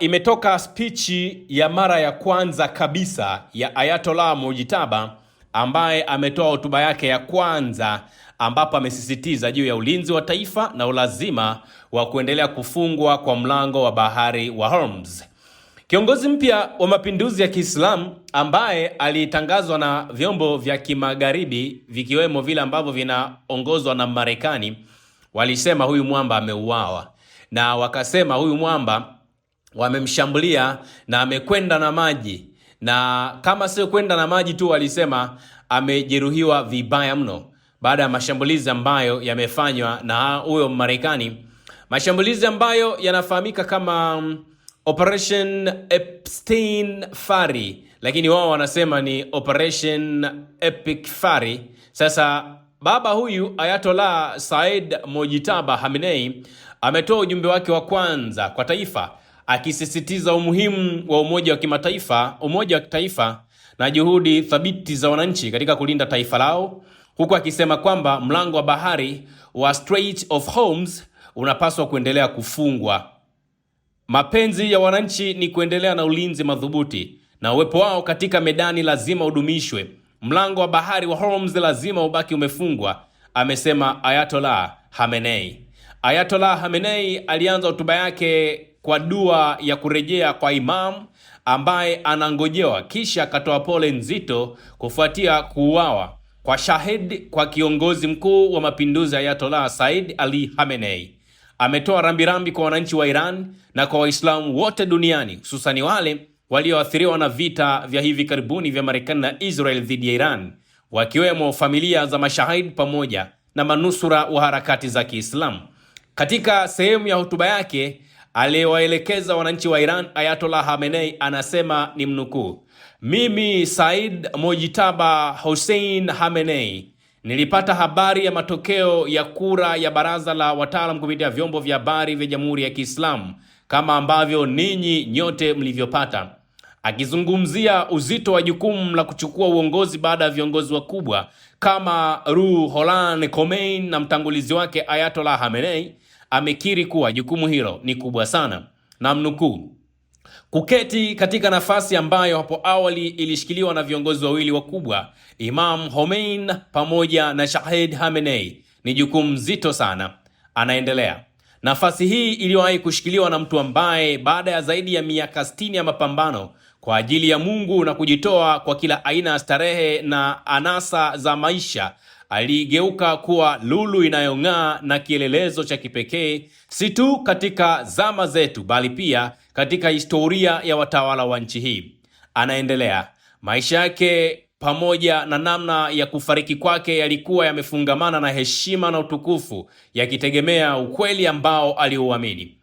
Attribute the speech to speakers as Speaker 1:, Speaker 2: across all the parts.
Speaker 1: imetoka spichi ya mara ya kwanza kabisa ya Ayatollah Mujtaba ambaye ametoa hotuba yake ya kwanza ambapo amesisitiza juu ya ulinzi wa taifa na ulazima wa kuendelea kufungwa kwa mlango wa bahari wa Hormuz. Kiongozi mpya wa mapinduzi ya Kiislamu ambaye alitangazwa na vyombo vya kimagharibi vikiwemo vile ambavyo vinaongozwa na Marekani walisema huyu mwamba ameuawa, na wakasema huyu mwamba wamemshambulia na amekwenda na maji, na kama sio kwenda na maji tu walisema amejeruhiwa vibaya mno baada ya mashambulizi ambayo yamefanywa na huyo Marekani, mashambulizi ambayo yanafahamika kama Operation Epstein Fari, lakini wao wanasema ni Operation Epic Fari. Sasa baba huyu Ayatollah Said Mujtaba Khamenei ametoa ujumbe wake wa kwanza kwa taifa akisisitiza umuhimu wa umoja wa kitaifa na juhudi thabiti za wananchi katika kulinda taifa lao, huku akisema kwamba mlango wa bahari wa Strait of Hormuz unapaswa kuendelea kufungwa. Mapenzi ya wananchi ni kuendelea na ulinzi madhubuti na uwepo wao katika medani lazima udumishwe. Mlango wa bahari wa Hormuz lazima ubaki umefungwa, amesema Ayatollah Khamenei. Ayatollah Khamenei alianza hotuba yake kwa dua ya kurejea kwa Imam ambaye anangojewa, kisha akatoa pole nzito kufuatia kuuawa kwa shahid kwa kiongozi mkuu wa mapinduzi Ayatollah Said Ali Khamenei. Ametoa rambirambi kwa wananchi wa Iran na kwa Waislamu wote duniani, hususani wale walioathiriwa na vita vya hivi karibuni vya Marekani na Israel dhidi ya Iran, wakiwemo familia za mashahid pamoja na manusura wa harakati za Kiislamu. Katika sehemu ya hotuba yake aliwaelekeza wananchi wa Iran, Ayatollah Khamenei anasema ni mnukuu: "Mimi Said Mujtaba Hussein Khamenei nilipata habari ya matokeo ya kura ya baraza la wataalam kupitia vyombo vya habari vya Jamhuri ya Kiislamu kama ambavyo ninyi nyote mlivyopata." Akizungumzia uzito wa jukumu la kuchukua uongozi baada ya viongozi wakubwa kama Ruhollah Khomeini na mtangulizi wake Ayatollah Khamenei, amekiri kuwa jukumu hilo ni kubwa sana, na mnukuu: "Kuketi katika nafasi ambayo hapo awali ilishikiliwa na viongozi wawili wakubwa, Imam Khomeini pamoja na Shahid Khamenei, ni jukumu zito sana." Anaendelea: "Nafasi hii iliyowahi kushikiliwa na mtu ambaye baada ya zaidi ya miaka 60 ya mapambano kwa ajili ya Mungu na kujitoa kwa kila aina ya starehe na anasa za maisha aligeuka kuwa lulu inayong'aa na kielelezo cha kipekee, si tu katika zama zetu bali pia katika historia ya watawala wa nchi hii." Anaendelea: "Maisha yake pamoja na namna ya kufariki kwake yalikuwa yamefungamana na heshima na utukufu, yakitegemea ukweli ambao aliuamini."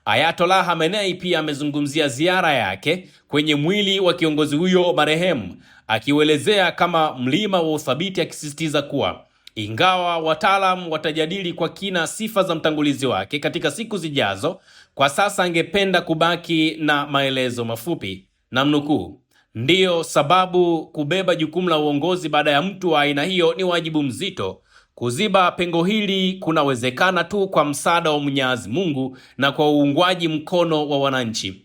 Speaker 1: Ayatollah Khamenei pia amezungumzia ziara yake kwenye mwili wa kiongozi huyo marehemu, akiuelezea kama mlima wa uthabiti, akisisitiza kuwa ingawa wataalam watajadili kwa kina sifa za mtangulizi wake katika siku zijazo, kwa sasa angependa kubaki na maelezo mafupi, na mnukuu: "Ndiyo sababu kubeba jukumu la uongozi baada ya mtu wa aina hiyo ni wajibu mzito. Kuziba pengo hili kunawezekana tu kwa msaada wa Mwenyezi Mungu na kwa uungwaji mkono wa wananchi."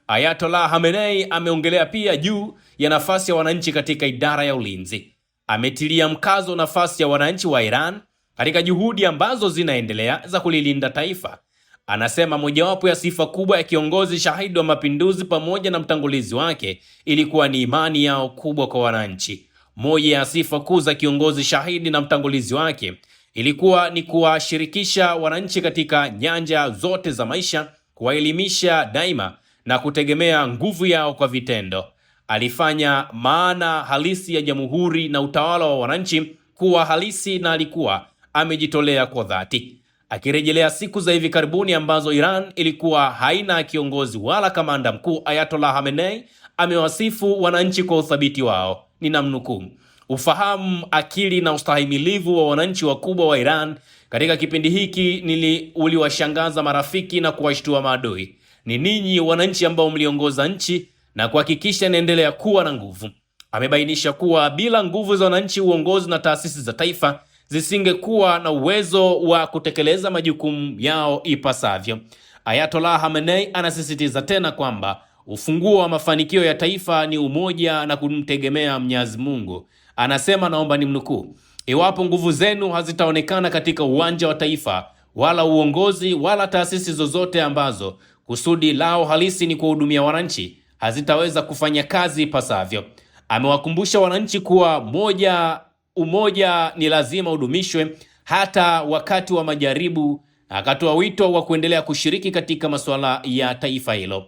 Speaker 1: Ayatollah Khamenei ameongelea pia juu ya nafasi ya wananchi katika idara ya ulinzi. Ametilia mkazo nafasi ya wananchi wa Iran katika juhudi ambazo zinaendelea za kulilinda taifa. Anasema mojawapo ya sifa kubwa ya kiongozi shahidi wa mapinduzi pamoja na mtangulizi wake ilikuwa ni imani yao kubwa kwa wananchi. Moja ya sifa kuu za kiongozi shahidi na mtangulizi wake ilikuwa ni kuwashirikisha wananchi katika nyanja zote za maisha, kuwaelimisha daima na kutegemea nguvu yao kwa vitendo. Alifanya maana halisi ya jamhuri na utawala wa wananchi kuwa halisi na alikuwa amejitolea kwa dhati. Akirejelea siku za hivi karibuni ambazo Iran ilikuwa haina kiongozi wala kamanda mkuu, Ayatollah Khamenei amewasifu wananchi kwa uthabiti wao. Ninamnukuu: "Ufahamu, akili na ustahimilivu wa wananchi wakubwa wa Iran katika kipindi hiki uliwashangaza marafiki na kuwashtua maadui. Ni ninyi wananchi ambao mliongoza nchi na kuhakikisha inaendelea kuwa na nguvu." Amebainisha kuwa bila nguvu za wananchi, uongozi na taasisi za taifa zisingekuwa na uwezo wa kutekeleza majukumu yao ipasavyo. Ayatollah Khamenei anasisitiza tena kwamba ufunguo wa mafanikio ya taifa ni umoja na kumtegemea Mwenyezi Mungu. Anasema, naomba nimnukuu, iwapo nguvu zenu hazitaonekana katika uwanja wa taifa, wala uongozi wala taasisi zozote ambazo kusudi lao halisi ni kuhudumia wananchi, hazitaweza kufanya kazi ipasavyo. Amewakumbusha wananchi kuwa umoja ni lazima udumishwe hata wakati wa majaribu. Akatoa wito wa kuendelea kushiriki katika masuala ya taifa hilo.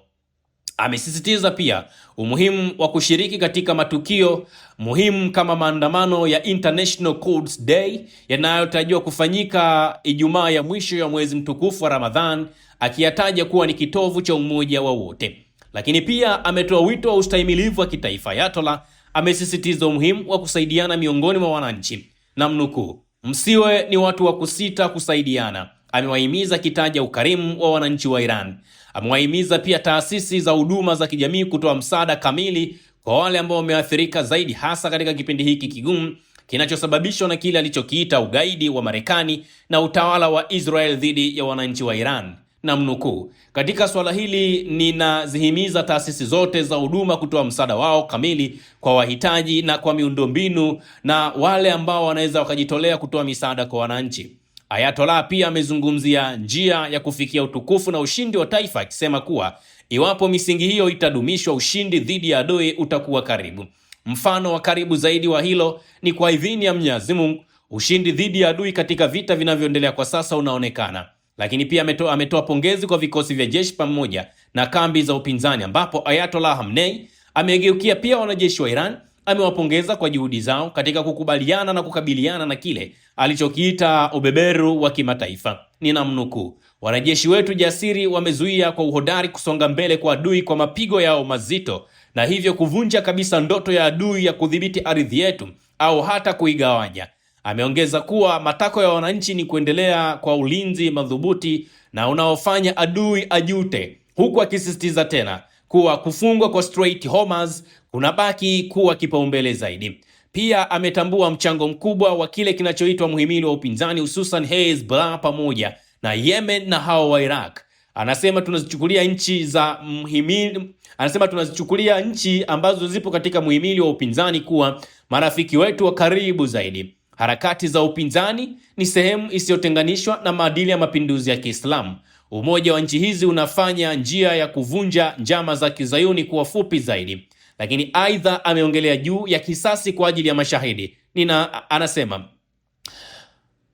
Speaker 1: Amesisitiza pia umuhimu wa kushiriki katika matukio muhimu kama maandamano ya International Quds Day yanayotarajiwa kufanyika Ijumaa ya mwisho ya mwezi mtukufu wa Ramadhan, akiyataja kuwa ni kitovu cha umoja wa wote. Lakini pia ametoa wito wa ustahimilivu wa kitaifa. Ayatollah amesisitiza umuhimu wa kusaidiana miongoni mwa wananchi, na mnukuu, msiwe ni watu wa kusita kusaidiana. Amewahimiza kitaja ukarimu wa wananchi wa Iran. Amewahimiza pia taasisi za huduma za kijamii kutoa msaada kamili kwa wale ambao wameathirika zaidi, hasa katika kipindi hiki kigumu kinachosababishwa na kile alichokiita ugaidi wa Marekani na utawala wa Israel dhidi ya wananchi wa Iran. Na mnukuu, katika swala hili ninazihimiza taasisi zote za huduma kutoa msaada wao kamili kwa wahitaji na kwa miundombinu na wale ambao wanaweza wakajitolea kutoa misaada kwa wananchi. Ayatollah pia amezungumzia njia ya kufikia utukufu na ushindi wa taifa, akisema kuwa iwapo misingi hiyo itadumishwa, ushindi dhidi ya adui utakuwa karibu. Mfano wa karibu zaidi wa hilo ni kwa idhini ya Mwenyezi Mungu, ushindi dhidi ya adui katika vita vinavyoendelea kwa sasa unaonekana. Lakini pia ametoa pongezi kwa vikosi vya jeshi pamoja na kambi za upinzani, ambapo Ayatollah Khamenei amegeukia pia wanajeshi wa Iran. Amewapongeza kwa juhudi zao katika kukubaliana na kukabiliana na kile alichokiita ubeberu wa kimataifa. Ninamnukuu, wanajeshi wetu jasiri wamezuia kwa uhodari kusonga mbele kwa adui kwa mapigo yao mazito, na hivyo kuvunja kabisa ndoto ya adui ya kudhibiti ardhi yetu au hata kuigawanya. Ameongeza kuwa matakwa ya wananchi ni kuendelea kwa ulinzi madhubuti na unaofanya adui ajute, huku akisisitiza tena kuwa kufungwa kwa Strait Hormuz kunabaki kuwa kipaumbele zaidi. Pia ametambua mchango mkubwa wa kile kinachoitwa muhimili wa upinzani, hususan Hezbollah pamoja na Yemen na hao wa Iraq. Anasema tunazichukulia nchi ambazo zipo katika muhimili wa upinzani kuwa marafiki wetu wa karibu zaidi. Harakati za upinzani ni sehemu isiyotenganishwa na maadili ya mapinduzi ya Kiislamu. Umoja wa nchi hizi unafanya njia ya kuvunja njama za Kizayuni kuwa fupi zaidi. Lakini aidha ameongelea juu ya kisasi kwa ajili ya mashahidi. Anasema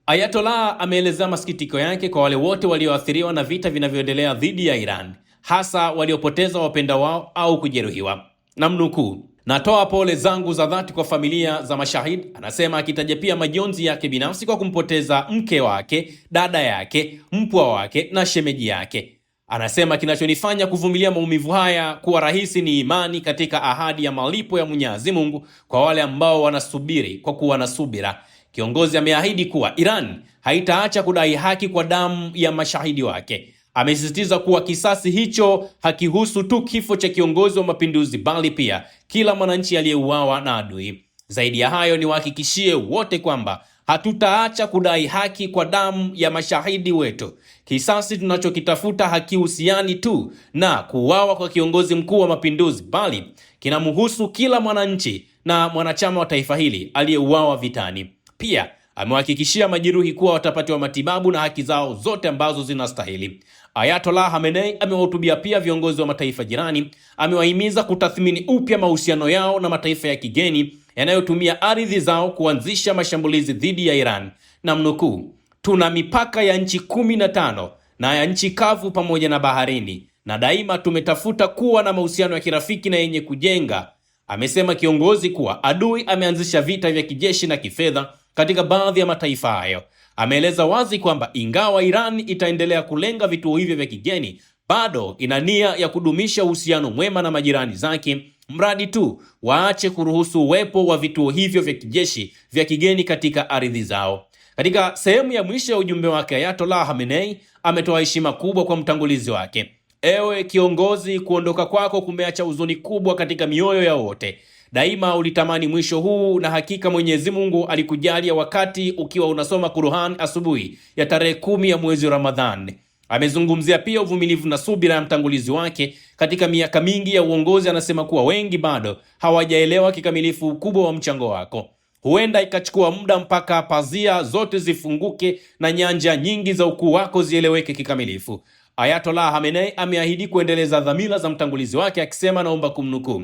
Speaker 1: Ayatollah ameelezea masikitiko yake kwa wale wote walioathiriwa na vita vinavyoendelea dhidi ya Iran, hasa waliopoteza wapenda wao au kujeruhiwa. Namnukuu, natoa pole zangu za dhati kwa familia za mashahidi, anasema, akitaja pia majonzi yake binafsi kwa kumpoteza mke wake, dada yake, mpwa wake na shemeji yake. Anasema kinachonifanya kuvumilia maumivu haya kuwa rahisi ni imani katika ahadi ya malipo ya Mwenyezi Mungu kwa wale ambao wanasubiri kwa kuwa na subira. Kiongozi ameahidi kuwa Iran haitaacha kudai haki kwa damu ya mashahidi wake. Amesisitiza kuwa kisasi hicho hakihusu tu kifo cha kiongozi wa mapinduzi, bali pia kila mwananchi aliyeuawa na adui. Zaidi ya hayo, ni wahakikishie wote kwamba hatutaacha kudai haki kwa damu ya mashahidi wetu. Kisasi tunachokitafuta hakihusiani tu na kuuawa kwa kiongozi mkuu wa mapinduzi, bali kinamhusu kila mwananchi na mwanachama wa taifa hili aliyeuawa vitani. Pia amewahakikishia majeruhi kuwa watapatiwa matibabu na haki zao zote ambazo zinastahili. Ayatollah Khamenei amewahutubia pia viongozi wa mataifa jirani. Amewahimiza kutathmini upya mahusiano yao na mataifa ya kigeni yanayotumia ardhi zao kuanzisha mashambulizi dhidi ya Iran. Na mnukuu, tuna mipaka ya nchi 15 na ya nchi kavu pamoja na baharini, na daima tumetafuta kuwa na mahusiano ya kirafiki na yenye kujenga. Amesema kiongozi kuwa adui ameanzisha vita vya kijeshi na kifedha katika baadhi ya mataifa hayo. Ameeleza wazi kwamba ingawa Iran itaendelea kulenga vituo hivyo vya kigeni, bado ina nia ya kudumisha uhusiano mwema na majirani zake, mradi tu waache kuruhusu uwepo wa vituo hivyo vya kijeshi vya kigeni katika ardhi zao. Katika sehemu ya mwisho ya ujumbe wake, Ayatollah Khamenei ametoa heshima kubwa kwa mtangulizi wake. Ewe kiongozi, kuondoka kwako kumeacha huzuni kubwa katika mioyo ya wote. Daima ulitamani mwisho huu, na hakika Mwenyezi Mungu alikujalia wakati ukiwa unasoma Qur'an asubuhi ya tarehe 10 ya mwezi Ramadhan. Amezungumzia pia uvumilivu na subira ya mtangulizi wake katika miaka mingi ya uongozi. Anasema kuwa wengi bado hawajaelewa kikamilifu ukubwa wa mchango wako. Huenda ikachukua muda mpaka pazia zote zifunguke na nyanja nyingi za ukuu wako zieleweke kikamilifu. Ayatollah Khamenei ameahidi kuendeleza dhamira za mtangulizi wake, akisema, naomba kumnukuu,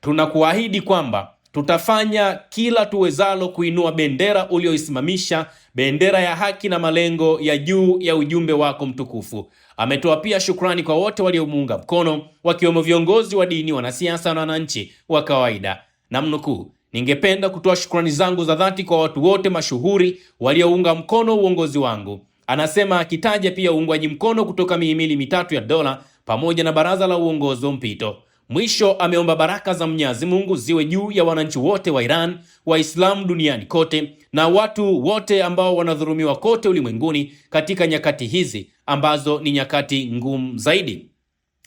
Speaker 1: tunakuahidi kwamba tutafanya kila tuwezalo kuinua bendera ulioisimamisha, bendera ya haki na malengo ya juu ya ujumbe wako mtukufu. Ametoa pia shukrani kwa wote waliomuunga mkono, wakiwemo viongozi wa dini, wanasiasa na wananchi wa kawaida. Namnukuu, ningependa kutoa shukrani zangu za dhati kwa watu wote mashuhuri waliounga mkono uongozi wangu, anasema, akitaja pia uungwaji mkono kutoka mihimili mitatu ya dola pamoja na baraza la uongozi wa mpito. Mwisho ameomba baraka za Mwenyezi Mungu ziwe juu ya wananchi wote wa Iran, Waislamu duniani kote na watu wote ambao wanadhulumiwa kote ulimwenguni katika nyakati hizi ambazo ni nyakati ngumu zaidi.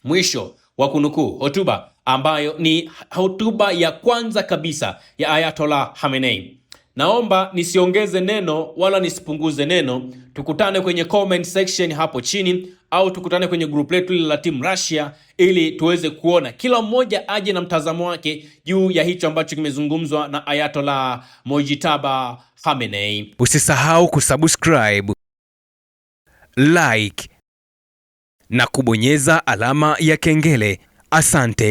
Speaker 1: Mwisho wa kunukuu hotuba ambayo ni hotuba ya kwanza kabisa ya Ayatollah Khamenei. Naomba nisiongeze neno wala nisipunguze neno. Tukutane kwenye comment section hapo chini, au tukutane kwenye group letu la Team Russia, ili tuweze kuona kila mmoja aje na mtazamo wake juu ya hicho ambacho kimezungumzwa na Ayatollah Mojtaba Khamenei.
Speaker 2: Usisahau kusubscribe, like na kubonyeza alama ya kengele. Asante.